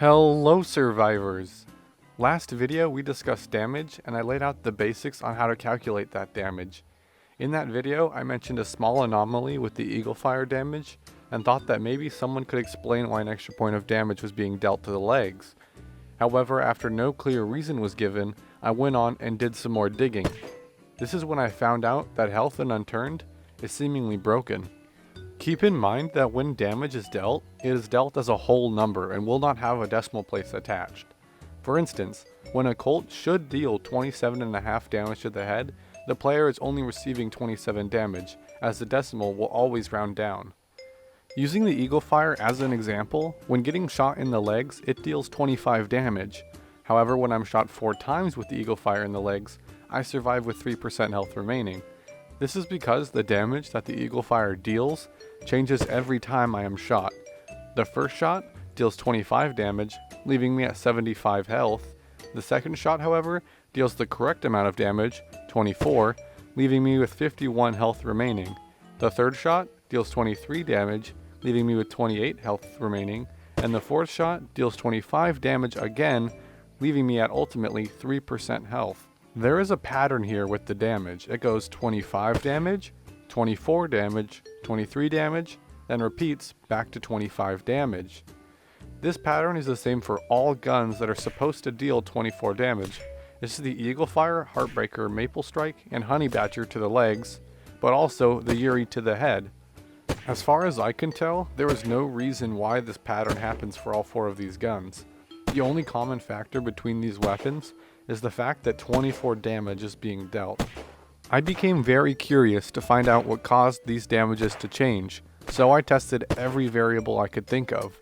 Hello survivors! Last video we discussed damage and I laid out the basics on how to calculate that damage. In that video I mentioned a small anomaly with the eagle fire damage and thought that maybe someone could explain why an extra point of damage was being dealt to the legs. However, after no clear reason was given, I went on and did some more digging. This is when I found out that health in Unturned is seemingly broken. Keep in mind that when damage is dealt, it is dealt as a whole number and will not have a decimal place attached. For instance, when a Colt should deal 27.5 damage to the head, the player is only receiving 27 damage, as the decimal will always round down. Using the Eagle Fire as an example, when getting shot in the legs, it deals 25 damage. However, when I'm shot 4 times with the Eagle Fire in the legs, I survive with 3% health remaining. This is because the damage that the Eagle Fire deals changes every time I am shot. The first shot deals 25 damage, leaving me at 75 health. The second shot, however, deals the correct amount of damage, 24, leaving me with 51 health remaining. The third shot deals 23 damage, leaving me with 28 health remaining, and the fourth shot deals 25 damage again, leaving me at ultimately 3% health. There is a pattern here with the damage. It goes 25 damage, 24 damage, 23 damage, then repeats back to 25 damage. This pattern is the same for all guns that are supposed to deal 24 damage. This is the Eagle Fire, Heartbreaker, Maple Strike, and Honey Badger to the legs, but also the Yuri to the head. As far as I can tell, there is no reason why this pattern happens for all 4 of these guns. The only common factor between these weapons is the fact that 24 damage is being dealt. I became very curious to find out what caused these damages to change, so I tested every variable I could think of.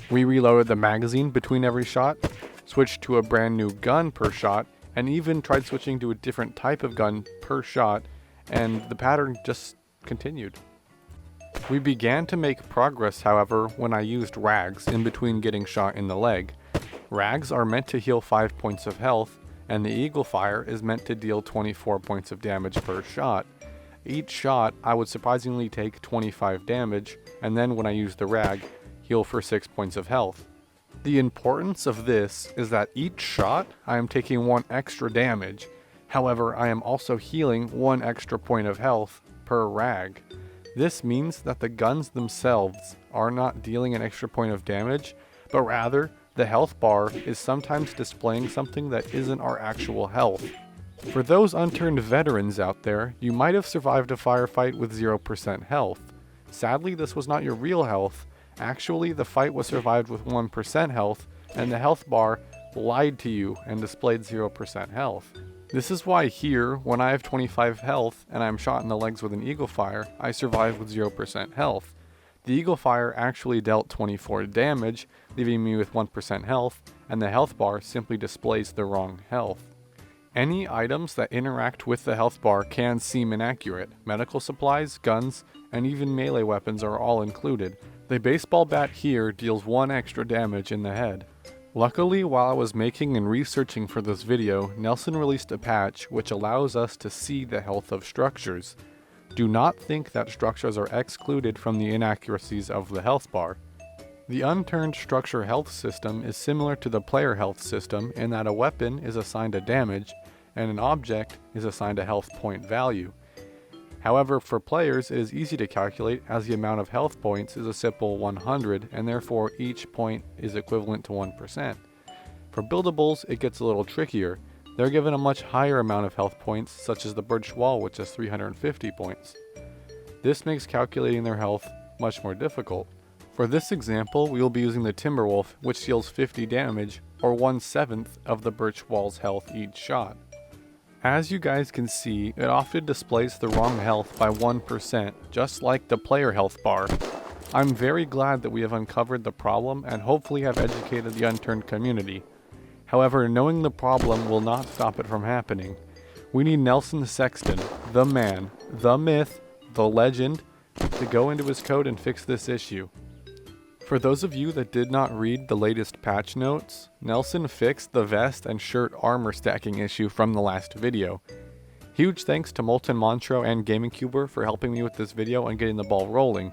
We reloaded the magazine between every shot, switched to a brand new gun per shot, and even tried switching to a different type of gun per shot, and the pattern just continued. We began to make progress, however, when I used rags in between getting shot in the leg. Rags are meant to heal 5 points of health, and the Eagle Fire is meant to deal 24 points of damage per shot. Each shot, I would surprisingly take 25 damage, and then when I use the rag, heal for 6 points of health. The importance of this is that each shot, I am taking 1 extra damage. However, I am also healing 1 extra point of health per rag. This means that the guns themselves are not dealing an extra point of damage, but rather, the health bar is sometimes displaying something that isn't our actual health. For those Unturned veterans out there, you might have survived a firefight with 0% health. Sadly, this was not your real health. Actually, the fight was survived with 1% health, and the health bar lied to you and displayed 0% health. This is why here, when I have 25 health and I am shot in the legs with an Eagle Fire, I survive with 0% health. The Eagle Fire actually dealt 24 damage, leaving me with 1% health, and the health bar simply displays the wrong health. Any items that interact with the health bar can seem inaccurate. Medical supplies, guns, and even melee weapons are all included. The baseball bat here deals 1 extra damage in the head. Luckily, while I was making and researching for this video, Nelson released a patch which allows us to see the health of structures. Do not think that structures are excluded from the inaccuracies of the health bar. The Unturned structure health system is similar to the player health system in that a weapon is assigned a damage and an object is assigned a health point value. However, for players it is easy to calculate as the amount of health points is a simple 100 and therefore each point is equivalent to 1%. For buildables it gets a little trickier. They're given a much higher amount of health points, such as the birch wall, which has 350 points. This makes calculating their health much more difficult. For this example, we will be using the Timberwolf, which deals 50 damage, or 1/7 of the birch wall's health each shot. As you guys can see, it often displays the wrong health by 1%, just like the player health bar. I'm very glad that we have uncovered the problem and hopefully have educated the Unturned community. However, knowing the problem will not stop it from happening. We need Nelson Sexton, the man, the myth, the legend, to go into his code and fix this issue. For those of you that did not read the latest patch notes, Nelson fixed the vest and shirt armor stacking issue from the last video. Huge thanks to Molten Monstro and GamingCuber for helping me with this video and getting the ball rolling.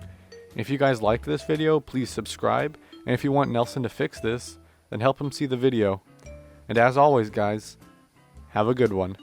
If you guys liked this video, please subscribe, and if you want Nelson to fix this, then help him see the video. And as always guys, have a good one.